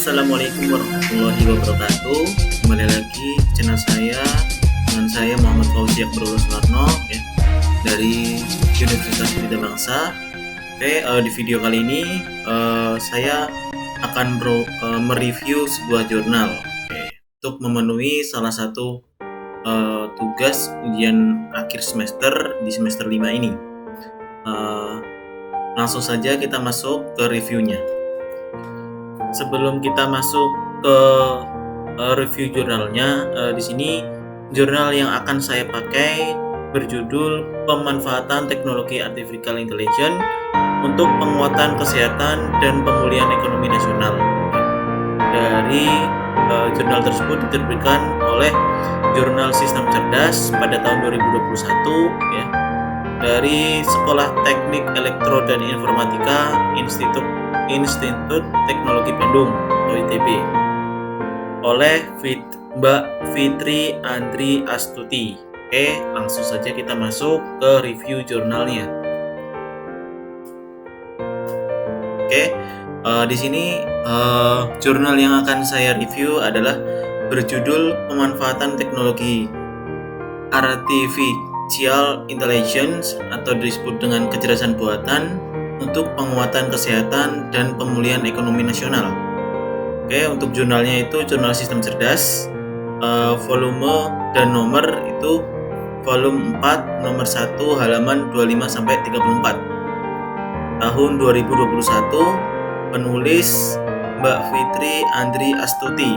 Assalamualaikum warahmatullahi wabarakatuh. Kembali lagi di channel saya dengan saya Muhammad Fauzi Akbarullah Sularno ya, dari Universitas Pelita Bangsa. Di video kali ini saya akan mereview sebuah jurnal untuk memenuhi salah satu tugas ujian akhir semester di semester 5 ini. Langsung saja kita masuk ke reviewnya. Sebelum kita masuk ke review jurnalnya, di sini jurnal yang akan saya pakai berjudul Pemanfaatan Teknologi Artificial Intelligence untuk Penguatan Kesehatan dan Pemulihan Ekonomi Nasional. Dari jurnal tersebut diterbitkan oleh Jurnal Sistem Cerdas pada tahun 2021 ya, dari Sekolah Teknik Elektro dan Informatika Institut Teknologi Bandung atau ITB oleh Mbak Fitri Andri Astuti. Langsung saja kita masuk ke review jurnalnya. Di sini jurnal yang akan saya review adalah berjudul Pemanfaatan Teknologi Artificial Intelligence atau disebut dengan kecerdasan buatan untuk penguatan kesehatan dan pemulihan ekonomi nasional. Untuk jurnalnya itu Jurnal Sistem Cerdas, volume dan nomor itu volume 4 nomor 1 halaman 25 sampai 34. Tahun 2021, penulis Mbak Fitri Andri Astuti.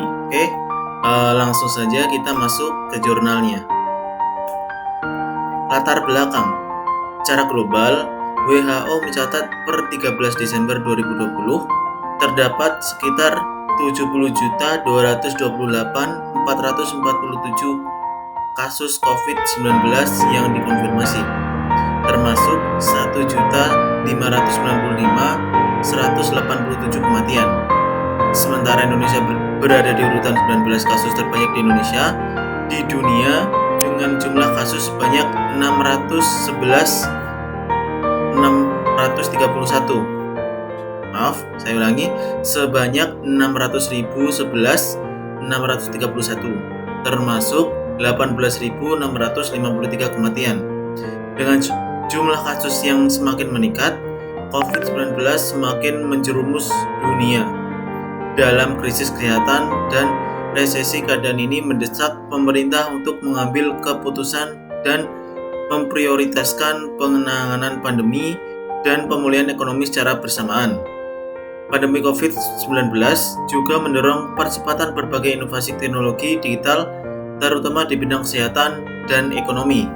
Langsung saja kita masuk ke jurnalnya. Latar belakang. Secara global, WHO mencatat per 13 Desember 2020 terdapat sekitar 70.228.447 kasus COVID-19 yang dikonfirmasi, termasuk 1.595.187 kematian. Sementara Indonesia berada di urutan 19 kasus terbanyak di Indonesia di dunia dengan jumlah kasus sebanyak sebanyak 600.011.631, termasuk 18.653 kematian. Dengan jumlah kasus yang semakin meningkat, COVID-19 semakin menjerumus dunia dalam krisis kesehatan dan resesi. Keadaan ini mendesak pemerintah untuk mengambil keputusan dan memprioritaskan penanganan pandemi dan pemulihan ekonomi secara bersamaan. Pandemi COVID-19 juga mendorong percepatan berbagai inovasi teknologi digital, terutama di bidang kesehatan dan ekonomi.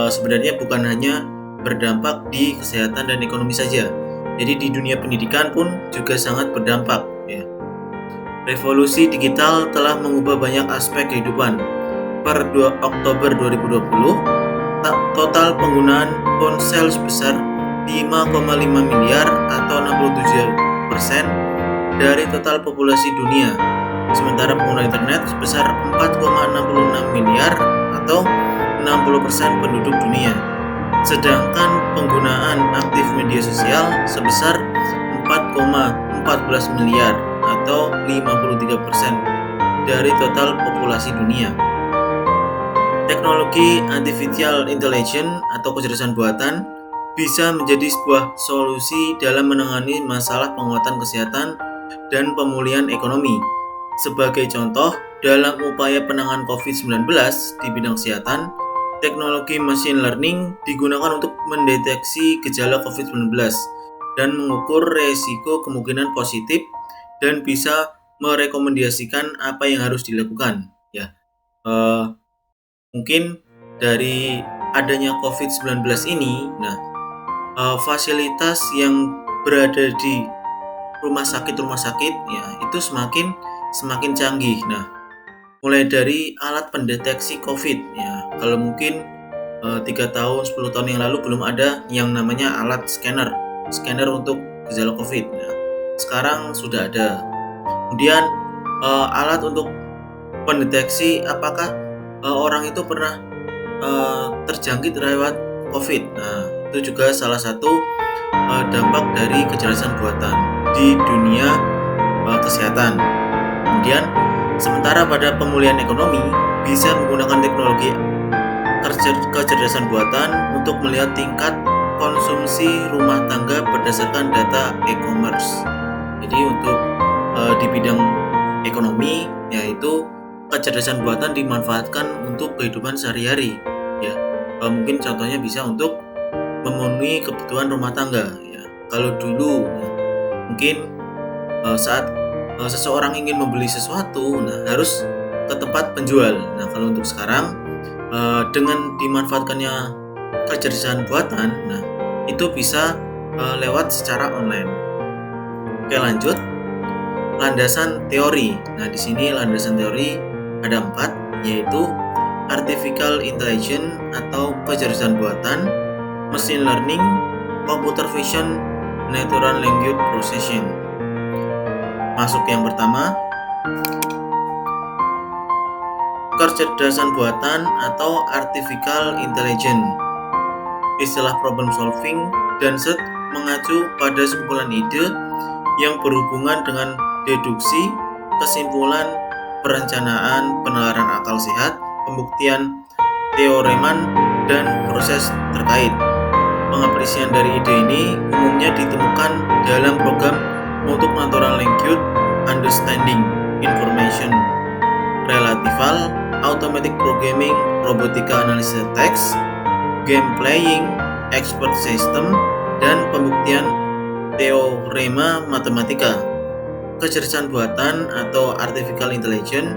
Sebenarnya bukan hanya berdampak di kesehatan dan ekonomi saja. Jadi di dunia pendidikan pun juga sangat berdampak. Revolusi digital telah mengubah banyak aspek kehidupan. Per 2 Oktober 2020, total penggunaan ponsel sebesar 5,5 miliar atau 67% dari total populasi dunia. Sementara pengguna internet sebesar 4,66 miliar atau 60% penduduk dunia. Sedangkan penggunaan aktif media sosial sebesar 4,14 miliar atau 53% dari total populasi dunia. Teknologi Artificial Intelligence atau kecerdasan buatan bisa menjadi sebuah solusi dalam menangani masalah penguatan kesehatan dan pemulihan ekonomi. Sebagai contoh, dalam upaya penanganan COVID-19 di bidang kesehatan, teknologi machine learning digunakan untuk mendeteksi gejala COVID-19 dan mengukur resiko kemungkinan positif dan bisa merekomendasikan apa yang harus dilakukan. Mungkin dari adanya COVID-19 ini, fasilitas yang berada di rumah sakit itu semakin canggih. Mulai dari alat pendeteksi COVID kalau mungkin 3 tahun, 10 tahun yang lalu belum ada yang namanya alat scanner untuk gejala COVID. Sekarang sudah ada. Kemudian alat untuk pendeteksi apakah orang itu pernah terjangkit lewat COVID. Itu juga salah satu dampak dari kecerdasan buatan di dunia kesehatan. Kemudian, sementara pada pemulihan ekonomi bisa menggunakan teknologi kecerdasan buatan untuk melihat tingkat konsumsi rumah tangga berdasarkan data e-commerce. Jadi untuk di bidang ekonomi, yaitu kecerdasan buatan dimanfaatkan untuk kehidupan sehari-hari. Ya, mungkin contohnya bisa untuk memenuhi kebutuhan rumah tangga. Ya, kalau dulu, mungkin saat seseorang ingin membeli sesuatu, harus ke tempat penjual. Nah, kalau untuk sekarang dengan dimanfaatkannya kecerdasan buatan, itu bisa lewat secara online. Oke, lanjut. Landasan teori. Nah, di sini landasan teori ada 4, yaitu artificial intelligence atau kecerdasan buatan, machine learning, computer vision, natural language processing. Masuk yang pertama, kecerdasan buatan atau artificial intelligence. Istilah problem solving dan set mengacu pada sekumpulan ide yang berhubungan dengan deduksi, kesimpulan, perencanaan, penalaran akal sehat, pembuktian teorema, dan proses terkait. Pengaplikasian dari ide ini umumnya ditemukan dalam program untuk natural language understanding, information retrieval, automatic programming, robotika analisis teks, game playing, expert system, dan pembuktian teorema matematika. Kecerdasan buatan atau artificial intelligence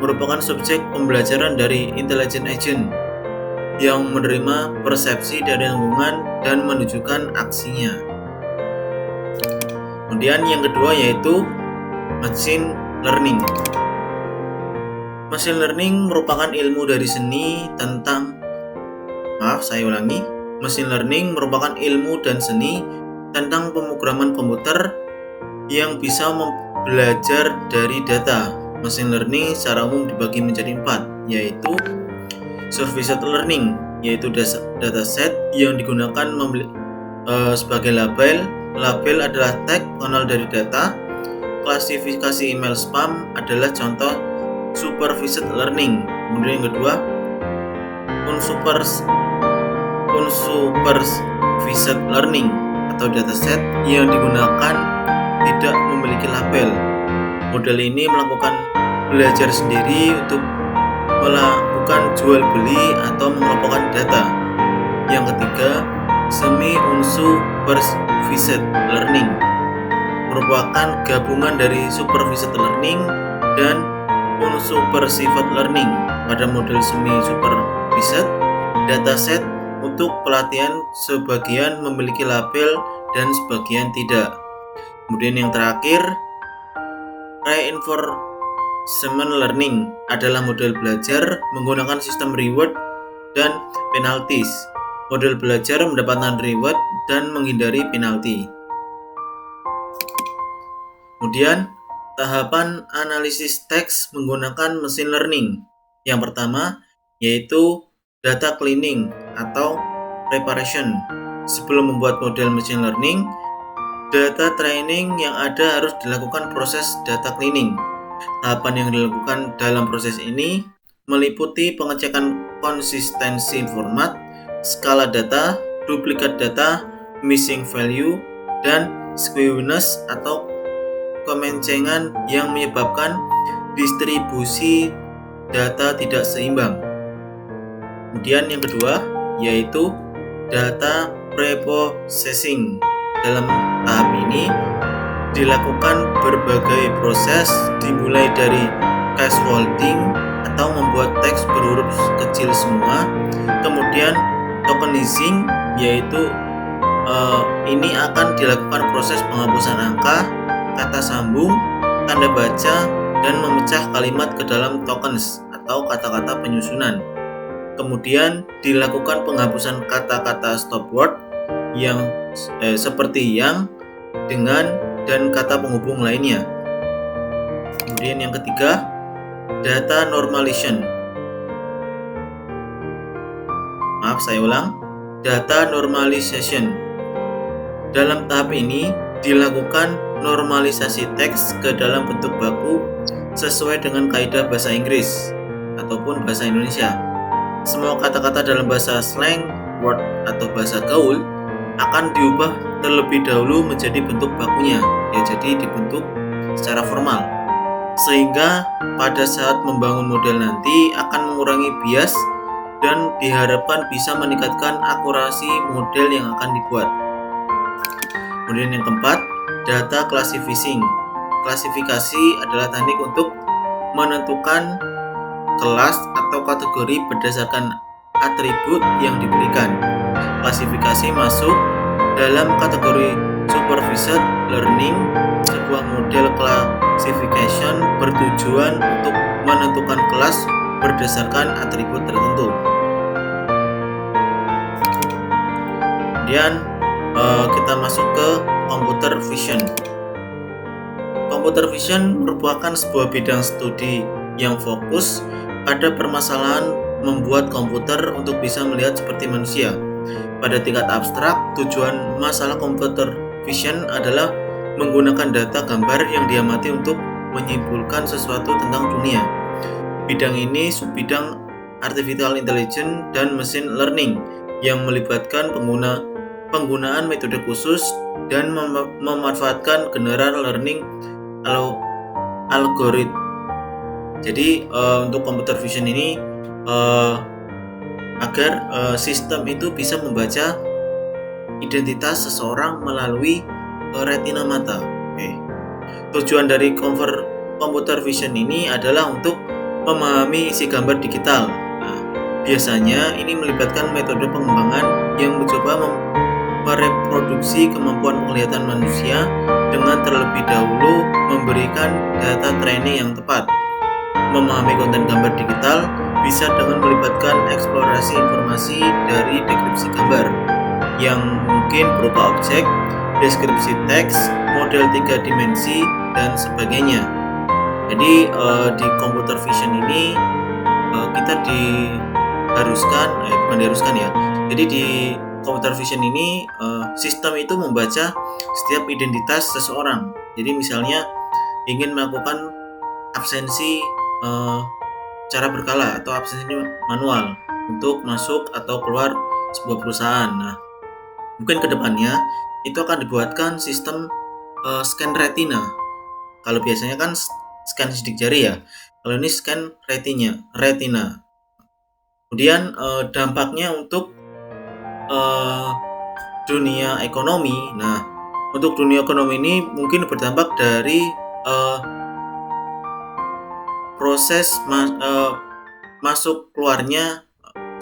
merupakan subjek pembelajaran dari intelligent agent yang menerima persepsi dari lingkungan dan menunjukkan aksinya. Kemudian yang kedua yaitu machine learning. Machine learning merupakan ilmu dari seni tentang Machine learning merupakan ilmu dan seni tentang pemrograman komputer yang bisa belajar dari data. Machine learning secara umum dibagi menjadi 4, yaitu supervised learning, yaitu dataset yang digunakan sebagai label. Label adalah tag pengenal dari data. Klasifikasi email spam adalah contoh supervised learning. Kemudian yang kedua, unsupervised learning atau dataset yang digunakan tidak memiliki label. Model ini melakukan belajar sendiri untuk melakukan jual beli atau mengelompokkan data. Yang ketiga, semi-unsupervised learning merupakan gabungan dari supervised learning dan unsupervised learning. Pada model semi-supervised, dataset untuk pelatihan sebagian memiliki label dan sebagian tidak. Kemudian yang terakhir, reinforcement learning adalah model belajar menggunakan sistem reward dan penalties. Model belajar mendapatkan reward dan menghindari penalti. Kemudian, tahapan analisis teks menggunakan machine learning. Yang pertama yaitu data cleaning atau preparation. Sebelum membuat model machine learning, data training yang ada harus dilakukan proses data cleaning. Tahapan yang dilakukan dalam proses ini meliputi pengecekan konsistensi format, skala data, duplikat data, missing value, dan skewness atau kemencengan yang menyebabkan distribusi data tidak seimbang. Kemudian yang kedua yaitu data preprocessing. Dalam tahap ini dilakukan berbagai proses dimulai dari scaffolding atau membuat teks berhuruf kecil semua, kemudian tokenizing, yaitu ini akan dilakukan proses penghapusan angka, kata sambung, tanda baca, dan memecah kalimat ke dalam tokens atau kata-kata penyusunan. Kemudian dilakukan penghapusan kata-kata stop word yang seperti yang, dengan, dan kata penghubung lainnya. Kemudian yang ketiga, data normalization. Data normalization. Dalam tahap ini dilakukan normalisasi teks ke dalam bentuk baku sesuai dengan kaidah bahasa Inggris ataupun bahasa Indonesia. Semua kata-kata dalam bahasa slang, word, atau bahasa gaul akan diubah terlebih dahulu menjadi bentuk bakunya, ya jadi dibentuk secara formal. Sehingga pada saat membangun model nanti akan mengurangi bias dan diharapkan bisa meningkatkan akurasi model yang akan dibuat. Kemudian yang keempat, data classifying. Klasifikasi adalah teknik untuk menentukan kelas atau kategori berdasarkan atribut yang diberikan. Klasifikasi masuk dalam kategori supervised learning. Sebuah model classification bertujuan untuk menentukan kelas berdasarkan atribut tertentu. Kemudian kita masuk ke computer vision. Computer vision merupakan sebuah bidang studi yang fokus pada permasalahan membuat komputer untuk bisa melihat seperti manusia. Pada tingkat abstrak, tujuan masalah computer vision adalah menggunakan data gambar yang diamati untuk menyimpulkan sesuatu tentang dunia. Bidang ini subbidang artificial intelligence dan machine learning yang melibatkan penggunaan metode khusus dan memanfaatkan general learning algoritma. Jadi untuk computer vision ini agar sistem itu bisa membaca identitas seseorang melalui retina mata. Tujuan dari computer vision ini adalah untuk memahami isi gambar digital. Biasanya ini melibatkan metode pengembangan yang mencoba mereproduksi kemampuan penglihatan manusia dengan terlebih dahulu memberikan data training yang tepat. Memahami konten gambar digital bisa dengan melibatkan eksplorasi informasi dari deskripsi gambar yang mungkin berupa objek, deskripsi teks, model 3 dimensi, dan sebagainya. Jadi di computer vision ini kita Jadi di computer vision ini sistem itu membaca setiap identitas seseorang. Jadi misalnya ingin melakukan absensi cara berkala atau absensi manual untuk masuk atau keluar sebuah perusahaan. Nah, mungkin kedepannya itu akan dibuatkan sistem scan retina. Kalau biasanya kan scan sidik jari ya. Kalau ini scan retina. Kemudian dampaknya untuk dunia ekonomi. Nah, untuk dunia ekonomi ini mungkin berdampak dari proses masuk keluarnya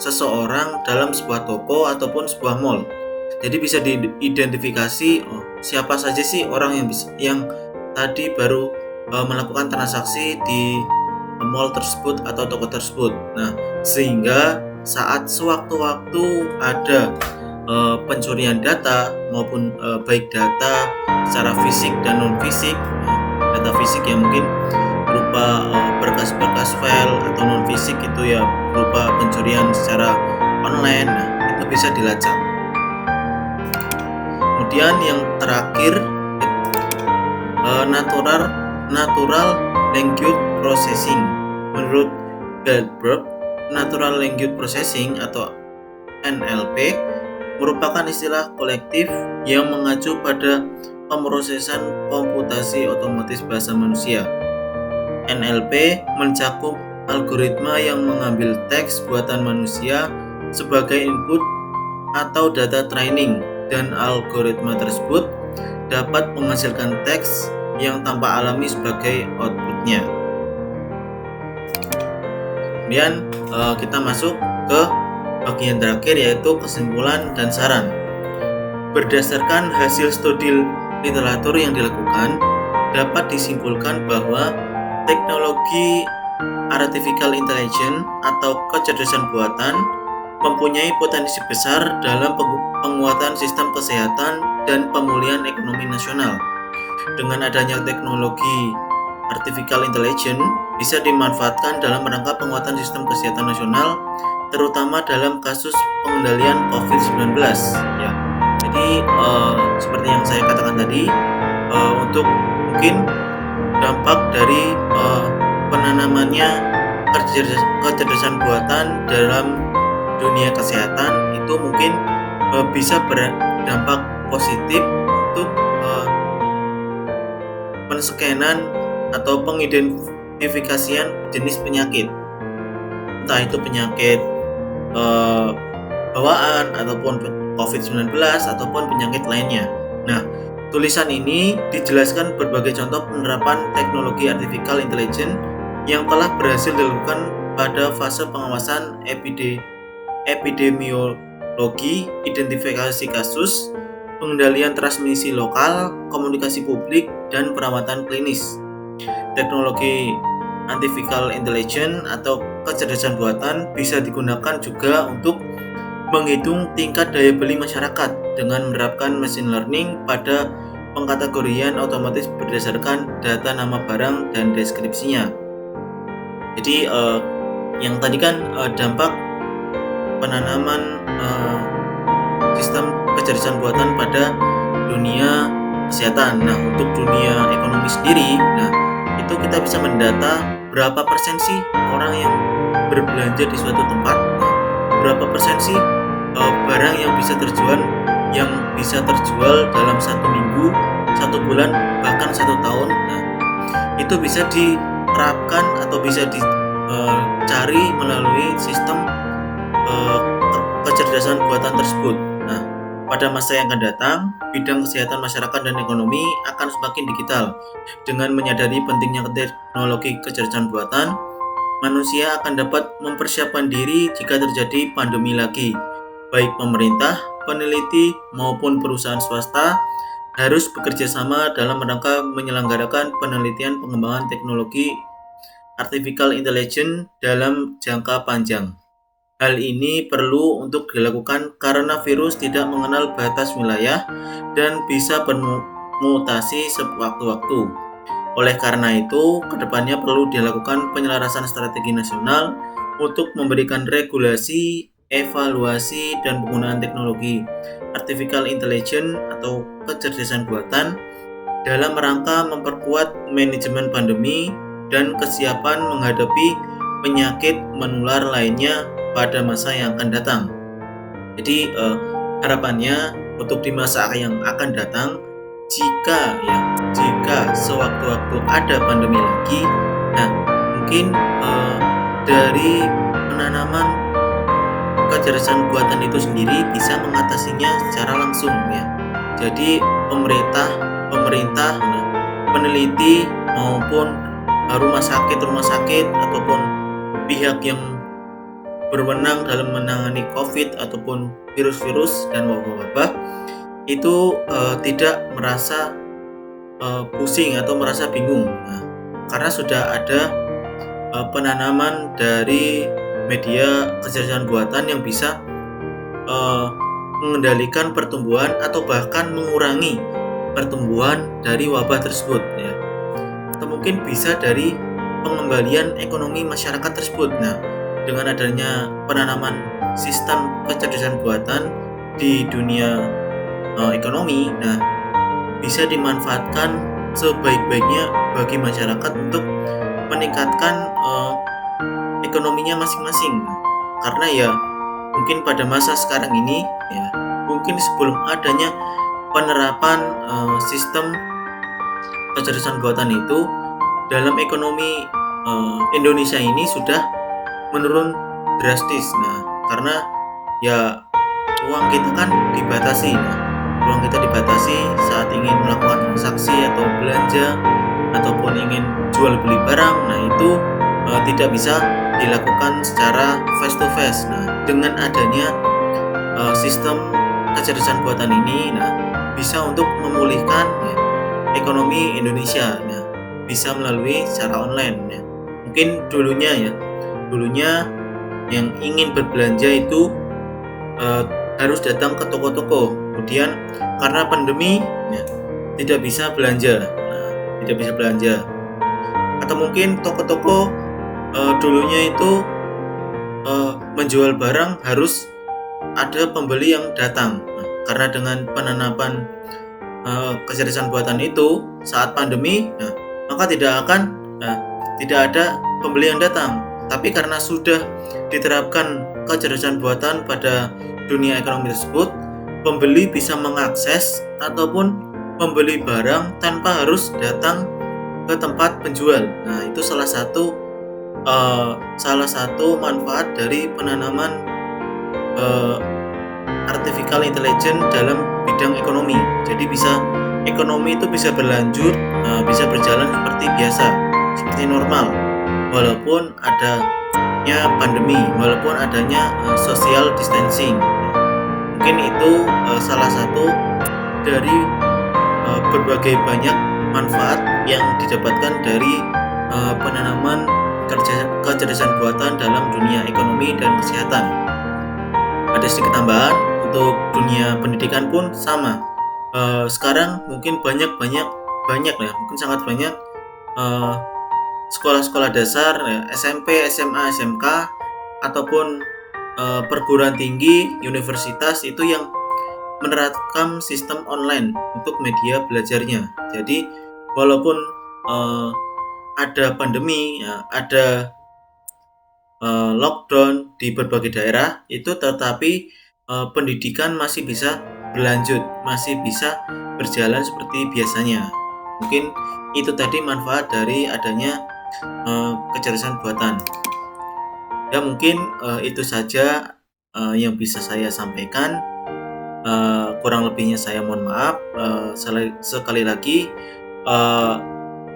seseorang dalam sebuah toko ataupun sebuah mall. Jadi bisa diidentifikasi siapa saja sih orang yang tadi baru melakukan transaksi di mall tersebut atau toko tersebut. Nah, sehingga saat sewaktu-waktu ada pencurian data maupun baik data secara fisik dan non fisik, data fisik yang mungkin berupa berkas-berkas file atau non fisik itu ya berupa pencurian secara online, nah itu bisa dilacak. Kemudian yang terakhir natural language processing. Menurut Goldberg, natural language processing atau NLP merupakan istilah kolektif yang mengacu pada pemrosesan komputasi otomatis bahasa manusia. NLP mencakup algoritma yang mengambil teks buatan manusia sebagai input atau data training, dan algoritma tersebut dapat menghasilkan teks yang tampak alami sebagai outputnya. Kemudian kita masuk ke bagian terakhir, yaitu kesimpulan dan saran. Berdasarkan hasil studi literatur yang dilakukan, dapat disimpulkan bahwa teknologi artificial intelligence atau kecerdasan buatan mempunyai potensi besar dalam penguatan sistem kesehatan dan pemulihan ekonomi nasional. Dengan adanya teknologi artificial intelligence bisa dimanfaatkan dalam rangka penguatan sistem kesehatan nasional, terutama dalam kasus pengendalian COVID-19. Ya, jadi seperti yang saya katakan tadi, untuk mungkin dampak dari penanamannya kecerdasan buatan dalam dunia kesehatan itu mungkin bisa berdampak positif untuk penskenan atau pengidentifikasian jenis penyakit, entah itu penyakit bawaan ataupun COVID-19 ataupun penyakit lainnya. Nah, tulisan ini dijelaskan berbagai contoh penerapan teknologi artificial intelligence yang telah berhasil dilakukan pada fase pengawasan epidemiologi, identifikasi kasus, pengendalian transmisi lokal, komunikasi publik, dan perawatan klinis. Teknologi artificial intelligence atau kecerdasan buatan bisa digunakan juga untuk menghitung tingkat daya beli masyarakat dengan menerapkan machine learning pada pengkategorian otomatis berdasarkan data nama barang dan deskripsinya. Jadi yang tadi kan dampak penanaman sistem kecerdasan buatan pada dunia kesehatan. Nah, untuk dunia ekonomi sendiri, itu kita bisa mendata berapa persen sih orang yang berbelanja di suatu tempat, berapa persen sih barang yang bisa terjual dalam 1 minggu, 1 bulan, bahkan 1 tahun. Nah, itu bisa diterapkan atau bisa dicari melalui sistem kecerdasan buatan tersebut. Nah, pada masa yang akan datang, bidang kesehatan masyarakat dan ekonomi akan semakin digital. Dengan menyadari pentingnya teknologi kecerdasan buatan, manusia akan dapat mempersiapkan diri jika terjadi pandemi lagi. Baik pemerintah, peneliti, maupun perusahaan swasta harus bekerja sama dalam rangka menyelenggarakan penelitian pengembangan teknologi artificial intelligence dalam jangka panjang. Hal ini perlu untuk dilakukan karena virus tidak mengenal batas wilayah dan bisa bermutasi sewaktu-waktu. Oleh karena itu, kedepannya perlu dilakukan penyelarasan strategi nasional untuk memberikan regulasi, evaluasi, dan penggunaan teknologi artificial intelligence atau kecerdasan buatan dalam rangka memperkuat manajemen pandemi dan kesiapan menghadapi penyakit menular lainnya pada masa yang akan datang. Jadi harapannya untuk di masa yang akan datang, jika sewaktu-waktu ada pandemi lagi, mungkin dari penanaman kecerdasan buatan itu sendiri bisa mengatasinya secara langsung ya. Jadi pemerintah, peneliti maupun rumah sakit ataupun pihak yang berwenang dalam menangani COVID ataupun virus-virus dan wabah-wabah itu tidak merasa pusing atau merasa bingung, karena sudah ada penanaman dari media kecerdasan buatan yang bisa mengendalikan pertumbuhan atau bahkan mengurangi pertumbuhan dari wabah tersebut ya. Atau mungkin bisa dari pengembalian ekonomi masyarakat tersebut. Dengan adanya penanaman sistem kecerdasan buatan di dunia ekonomi, bisa dimanfaatkan sebaik-baiknya bagi masyarakat untuk meningkatkan ekonominya masing-masing. Karena ya mungkin pada masa sekarang ini ya, mungkin sebelum adanya penerapan sistem kecerdasan buatan itu dalam ekonomi Indonesia ini sudah menurun drastis. Karena ya uang kita kan dibatasi. Uang kita dibatasi saat ingin melakukan transaksi atau belanja ataupun ingin jual beli barang. Itu tidak bisa dilakukan secara face to face. Dengan adanya sistem kecerdasan buatan ini, bisa untuk memulihkan ekonomi Indonesia. Bisa melalui secara online ya. Mungkin dulunya yang ingin berbelanja itu harus datang ke toko-toko. Kemudian karena pandemi tidak bisa belanja. Atau mungkin toko-toko dulunya itu menjual barang harus ada pembeli yang datang. Karena dengan penanaman kecerdasan buatan itu saat pandemi, maka tidak ada pembeli yang datang. Tapi karena sudah diterapkan kecerdasan buatan pada dunia ekonomi tersebut, pembeli bisa mengakses ataupun membeli barang tanpa harus datang ke tempat penjual. Nah, itu salah satu manfaat dari penanaman artificial intelligence dalam bidang ekonomi. Jadi ekonomi itu bisa berlanjut, bisa berjalan seperti biasa, seperti normal, walaupun adanya pandemi, walaupun adanya social distancing. Mungkin itu salah satu dari berbagai banyak manfaat yang didapatkan dari penanaman kecerdasan buatan dalam dunia ekonomi dan kesehatan. Ada sedikit tambahan, untuk dunia pendidikan pun sama. Sekarang mungkin banyak ya, mungkin sangat banyak sekolah-sekolah dasar, SMP, SMA, SMK, ataupun perguruan tinggi, universitas itu yang menerapkan sistem online untuk media belajarnya. Jadi walaupun ada pandemi, ada lockdown di berbagai daerah, itu tetapi pendidikan masih bisa berlanjut, masih bisa berjalan seperti biasanya. Mungkin itu tadi manfaat dari adanya kecerdasan buatan. Ya, mungkin itu saja yang bisa saya sampaikan. Kurang lebihnya saya mohon maaf. Sekali lagi,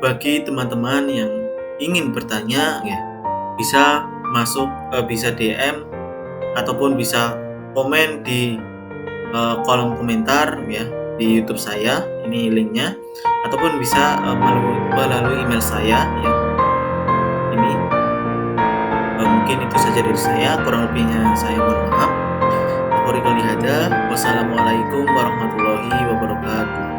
bagi teman-teman yang ingin bertanya, ya bisa bisa DM ataupun bisa komen di kolom komentar ya di YouTube saya, ini linknya, ataupun bisa melalui email saya ya. Ini mungkin itu saja dari saya, kurang lebihnya saya mohon maaf. Wassalamualaikum warahmatullahi wabarakatuh.